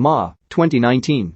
Ma, 2019.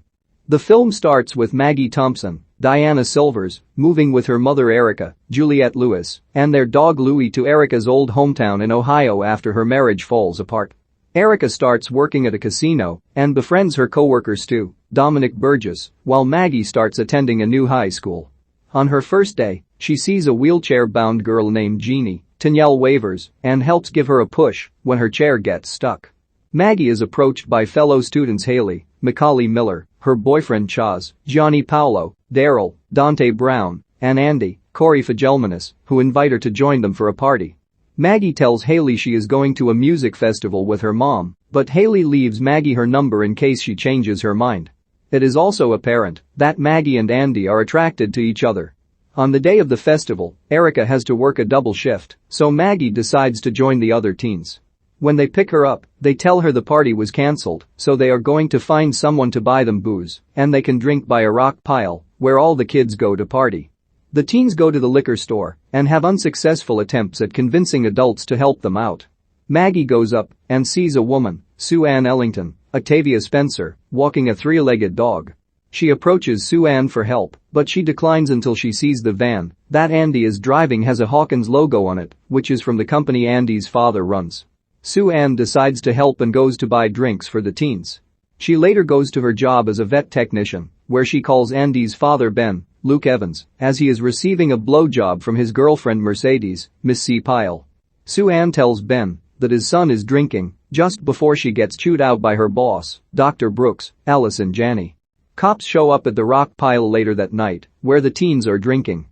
The film starts with Maggie Thompson, Diana Silvers, moving with her mother Erica, Juliette Lewis, and their dog Louie to Erica's old hometown in Ohio after her marriage falls apart. Erica starts working at a casino and befriends her co-worker Stu, Dominic Burgess, while Maggie starts attending a new high school. On her first day, she sees a wheelchair-bound girl named Jeannie, Tanyelle wavers, and helps give her a push when her chair gets stuck. Maggie is approached by fellow students Haley, Macaulay Miller, her boyfriend Chaz, Johnny Paolo, Daryl, Dante Brown, and Andy, Corey Fagelmanis, who invite her to join them for a party. Maggie tells Haley she is going to a music festival with her mom, but Haley leaves Maggie her number in case she changes her mind. It is also apparent that Maggie and Andy are attracted to each other. On the day of the festival, Erica has to work a double shift, so Maggie decides to join the other teens. When they pick her up, they tell her the party was cancelled, so they are going to find someone to buy them booze, and they can drink by a rock pile, where all the kids go to party. The teens go to the liquor store and have unsuccessful attempts at convincing adults to help them out. Maggie goes up and sees a woman, Sue Ann Ellington, Octavia Spencer, walking a three-legged dog. She approaches Sue Ann for help, but she declines until she sees the van that Andy is driving has a Hawkins logo on it, which is from the company Andy's father runs. Sue Ann decides to help and goes to buy drinks for the teens. She later goes to her job as a vet technician, where she calls Andy's father Ben, Luke Evans, as he is receiving a blowjob from his girlfriend Mercedes, Miss C. Pyle. Sue Ann tells Ben that his son is drinking just before she gets chewed out by her boss, Dr. Brooks, Alice and Janney. Cops show up at the rock pile later that night, where the teens are drinking.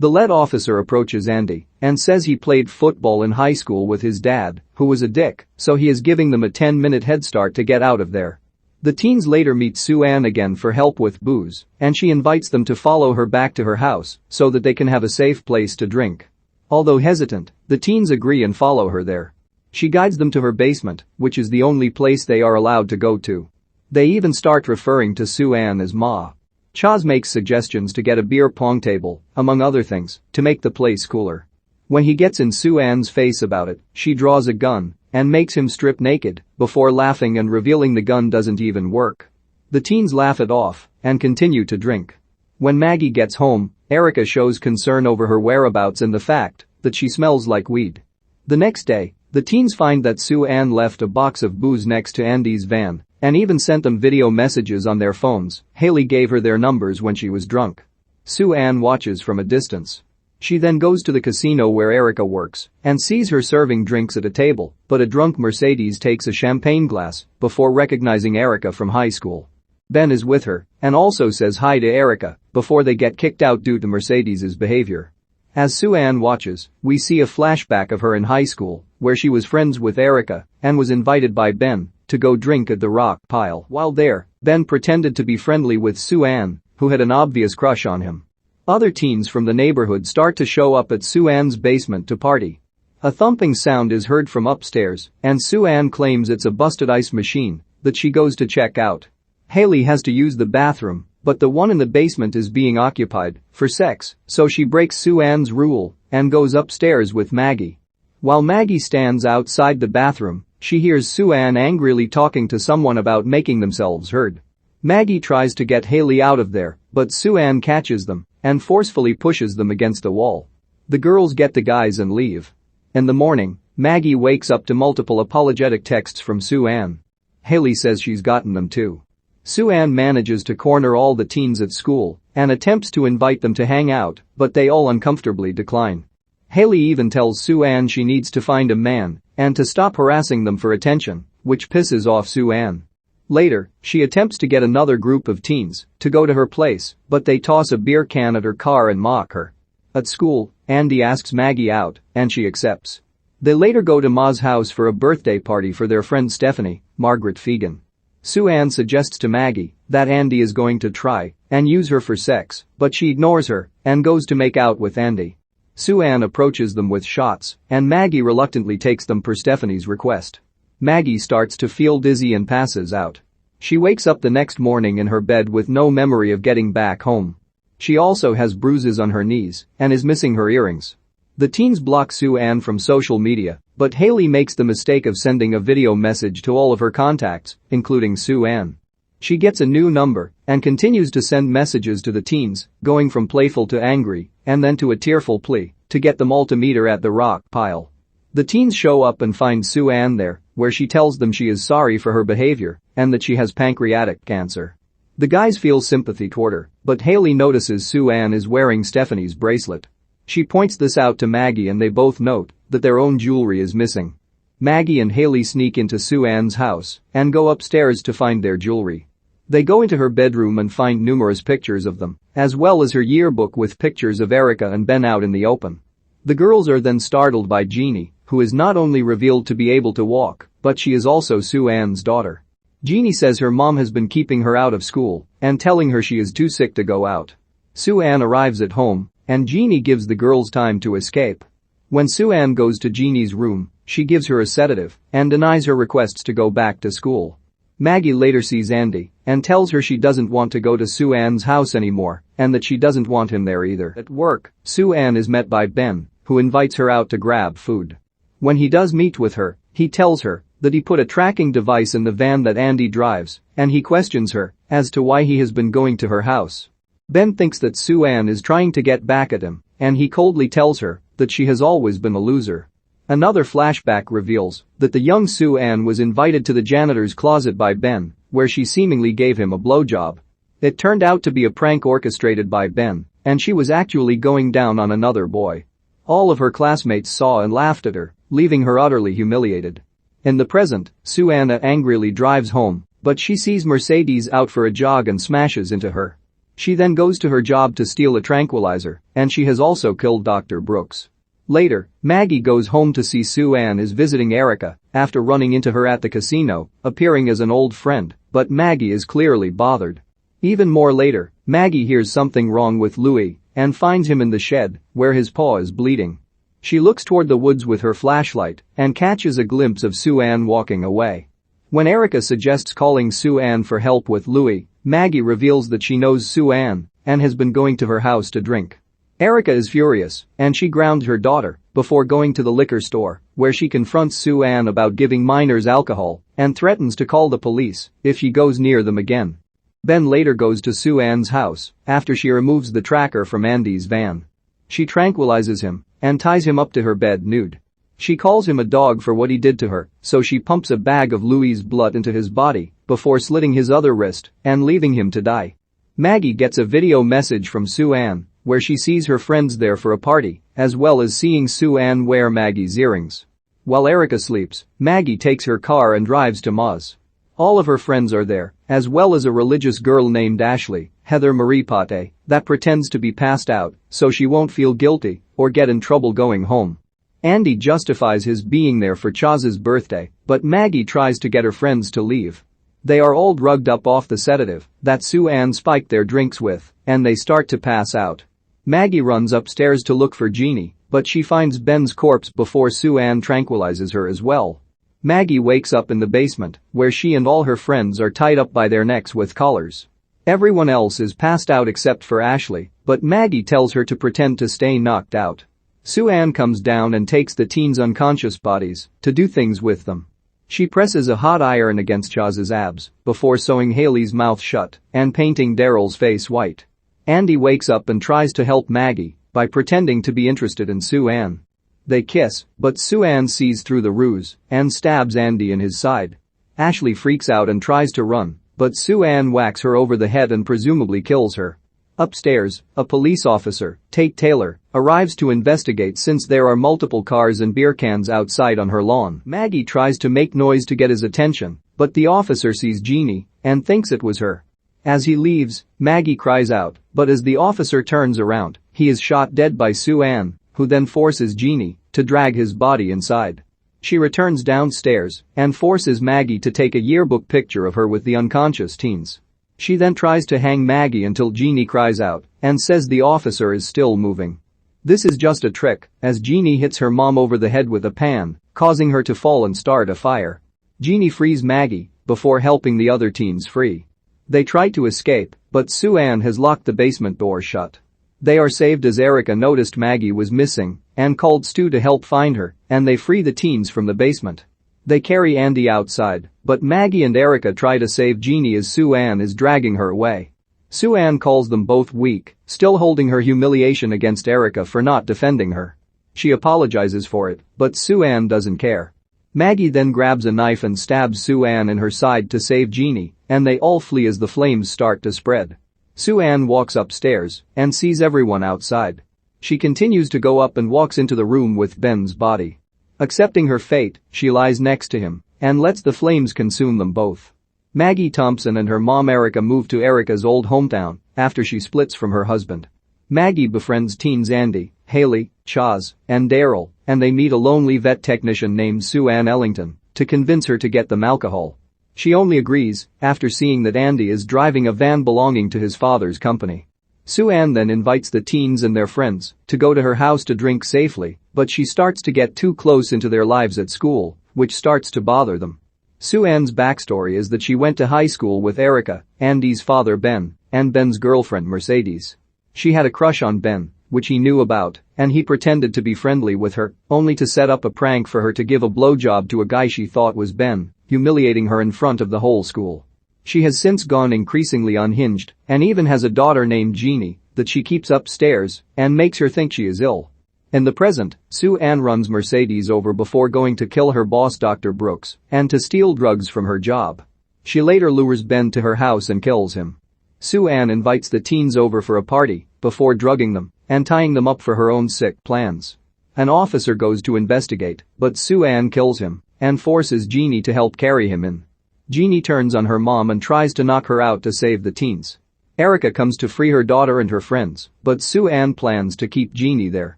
The lead officer approaches Andy and says he played football in high school with his dad, who was a dick, so he is giving them a 10-minute head start to get out of there. The teens later meet Sue Ann again for help with booze, and she invites them to follow her back to her house so that they can have a safe place to drink. Although hesitant, the teens agree and follow her there. She guides them to her basement, which is the only place they are allowed to go to. They even start referring to Sue Ann as Ma. Chaz makes suggestions to get a beer pong table, among other things, to make the place cooler. When he gets in Sue Ann's face about it, she draws a gun and makes him strip naked before laughing and revealing the gun doesn't even work. The teens laugh it off and continue to drink. When Maggie gets home, Erica shows concern over her whereabouts and the fact that she smells like weed. The next day, the teens find that Sue Ann left a box of booze next to Andy's van and even sent them video messages on their phones. Haley gave her their numbers when she was drunk. Sue Ann watches from a distance. She then goes to the casino where Erica works and sees her serving drinks at a table, but a drunk Mercedes takes a champagne glass before recognizing Erica from high school. Ben is with her and also says hi to Erica before they get kicked out due to Mercedes's behavior. As Sue Ann watches, we see a flashback of her in high school, where she was friends with Erica and was invited by Ben to go drink at the rock pile. While there, Ben pretended to be friendly with Sue Ann, who had an obvious crush on him. Other teens from the neighborhood start to show up at Sue Ann's basement to party. A thumping sound is heard from upstairs, and Sue Ann claims it's a busted ice machine that she goes to check out. Haley has to use the bathroom, but the one in the basement is being occupied for sex, so she breaks Sue Ann's rule and goes upstairs with Maggie. While Maggie stands outside the bathroom, she hears Sue Ann angrily talking to someone about making themselves heard. Maggie tries to get Haley out of there, but Sue Ann catches them and forcefully pushes them against the wall. The girls get the guys and leave. In the morning, Maggie wakes up to multiple apologetic texts from Sue Ann. Haley says she's gotten them too. Sue Ann manages to corner all the teens at school and attempts to invite them to hang out, but they all uncomfortably decline. Haley even tells Sue Ann she needs to find a man and to stop harassing them for attention, which pisses off Sue Ann. Later, she attempts to get another group of teens to go to her place, but they toss a beer can at her car and mock her. At school, Andy asks Maggie out, and she accepts. They later go to Ma's house for a birthday party for their friend Stephanie, Margaret Fegan. Sue Ann suggests to Maggie that Andy is going to try and use her for sex, but she ignores her and goes to make out with Andy. Sue Ann approaches them with shots, and Maggie reluctantly takes them per Stephanie's request. Maggie starts to feel dizzy and passes out. She wakes up the next morning in her bed with no memory of getting back home. She also has bruises on her knees and is missing her earrings. The teens block Sue Ann from social media, but Haley makes the mistake of sending a video message to all of her contacts, including Sue Ann. She gets a new number and continues to send messages to the teens, going from playful to angry and then to a tearful plea to get them all to meet her at the rock pile. The teens show up and find Sue-Ann there, where she tells them she is sorry for her behavior and that she has pancreatic cancer. The guys feel sympathy toward her, but Haley notices Sue-Ann is wearing Stephanie's bracelet. She points this out to Maggie and they both note that their own jewelry is missing. Maggie and Haley sneak into Sue-Ann's house and go upstairs to find their jewelry. They go into her bedroom and find numerous pictures of them, as well as her yearbook with pictures of Erica and Ben out in the open. The girls are then startled by Jeannie, who is not only revealed to be able to walk, but she is also Sue-Ann's daughter. Jeannie says her mom has been keeping her out of school and telling her she is too sick to go out. Sue-Ann arrives at home, and Jeannie gives the girls time to escape. When Sue-Ann goes to Jeannie's room, she gives her a sedative and denies her requests to go back to school. Maggie later sees Andy and tells her she doesn't want to go to Sue-Ann's house anymore and that she doesn't want him there either. At work, Sue-Ann is met by Ben, who invites her out to grab food. When he does meet with her, he tells her that he put a tracking device in the van that Andy drives, and he questions her as to why he has been going to her house. Ben thinks that Sue-Ann is trying to get back at him, and he coldly tells her that she has always been a loser. Another flashback reveals that the young Sue-Ann was invited to the janitor's closet by Ben, where she seemingly gave him a blowjob. It turned out to be a prank orchestrated by Ben, and she was actually going down on another boy. All of her classmates saw and laughed at her, leaving her utterly humiliated. In the present, Sue-Ann angrily drives home, but she sees Mercedes out for a jog and smashes into her. She then goes to her job to steal a tranquilizer, and she has also killed Dr. Brooks. Later, Maggie goes home to see Sue-Ann is visiting Erica after running into her at the casino, appearing as an old friend, but Maggie is clearly bothered. Even more later, Maggie hears something wrong with Louis and finds him in the shed, where his paw is bleeding. She looks toward the woods with her flashlight and catches a glimpse of Sue-Ann walking away. When Erica suggests calling Sue-Ann for help with Louis, Maggie reveals that she knows Sue-Ann and has been going to her house to drink. Erica is furious, and she grounds her daughter before going to the liquor store, where she confronts Sue-Ann about giving minors alcohol and threatens to call the police if she goes near them again. Ben later goes to Sue-Ann's house after she removes the tracker from Andy's van. She tranquilizes him and ties him up to her bed nude. She calls him a dog for what he did to her, so she pumps a bag of Louis's blood into his body before slitting his other wrist and leaving him to die. Maggie gets a video message from Sue-Ann where she sees her friends there for a party, as well as seeing Sue-Ann wear Maggie's earrings. While Erica sleeps, Maggie takes her car and drives to Moz. All of her friends are there, as well as a religious girl named Ashley, Heather Marie Pate, that pretends to be passed out so she won't feel guilty or get in trouble going home. Andy justifies his being there for Chaz's birthday, but Maggie tries to get her friends to leave. They are all drugged up off the sedative that Sue-Ann spiked their drinks with, and they start to pass out. Maggie runs upstairs to look for Jeannie, but she finds Ben's corpse before Sue-Ann tranquilizes her as well. Maggie wakes up in the basement, where she and all her friends are tied up by their necks with collars. Everyone else is passed out except for Ashley, but Maggie tells her to pretend to stay knocked out. Sue-Ann comes down and takes the teens' unconscious bodies to do things with them. She presses a hot iron against Chaz's abs before sewing Haley's mouth shut and painting Daryl's face white. Andy wakes up and tries to help Maggie by pretending to be interested in Sue-Ann. They kiss, but Sue-Ann sees through the ruse and stabs Andy in his side. Ashley freaks out and tries to run, but Sue-Ann whacks her over the head and presumably kills her. Upstairs, a police officer, Tate Taylor, arrives to investigate since there are multiple cars and beer cans outside on her lawn. Maggie tries to make noise to get his attention, but the officer sees Jeannie and thinks it was her. As he leaves, Maggie cries out, but as the officer turns around, he is shot dead by Sue-Ann, who then forces Jeannie to drag his body inside. She returns downstairs and forces Maggie to take a yearbook picture of her with the unconscious teens. She then tries to hang Maggie until Jeannie cries out and says the officer is still moving. This is just a trick, as Jeannie hits her mom over the head with a pan, causing her to fall and start a fire. Jeannie frees Maggie before helping the other teens free. They try to escape, but Sue-Ann has locked the basement door shut. They are saved as Erica noticed Maggie was missing and called Stu to help find her, and they free the teens from the basement. They carry Andy outside, but Maggie and Erica try to save Jeannie as Sue-Ann is dragging her away. Sue-Ann calls them both weak, still holding her humiliation against Erica for not defending her. She apologizes for it, but Sue-Ann doesn't care. Maggie then grabs a knife and stabs Sue-Ann in her side to save Jeannie, and they all flee as the flames start to spread. Sue-Ann walks upstairs and sees everyone outside. She continues to go up and walks into the room with Ben's body. Accepting her fate, she lies next to him and lets the flames consume them both. Maggie Thompson and her mom Erica move to Erica's old hometown after she splits from her husband. Maggie befriends teens Andy, Haley, Chaz, and Daryl, and they meet a lonely vet technician named Sue-Ann Ellington to convince her to get them alcohol. She only agrees after seeing that Andy is driving a van belonging to his father's company. Sue-Ann then invites the teens and their friends to go to her house to drink safely, but she starts to get too close into their lives at school, which starts to bother them. Sue-Ann's backstory is that she went to high school with Erica, Andy's father Ben, and Ben's girlfriend Mercedes. She had a crush on Ben, which he knew about, and he pretended to be friendly with her, only to set up a prank for her to give a blowjob to a guy she thought was Ben, humiliating her in front of the whole school. She has since gone increasingly unhinged and even has a daughter named Jeannie that she keeps upstairs and makes her think she is ill. In the present, Sue-Ann runs Mercedes over before going to kill her boss Dr. Brooks and to steal drugs from her job. She later lures Ben to her house and kills him. Sue-Ann invites the teens over for a party before drugging them and tying them up for her own sick plans. An officer goes to investigate, but Sue-Ann kills him and forces Jeannie to help carry him in. Jeannie turns on her mom and tries to knock her out to save the teens. Erica comes to free her daughter and her friends, but Sue-Ann plans to keep Jeannie there.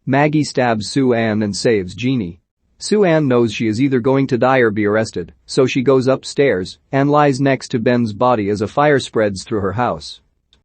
Maggie stabs Sue-Ann and saves Jeannie. Sue-Ann knows she is either going to die or be arrested, so she goes upstairs and lies next to Ben's body as a fire spreads through her house.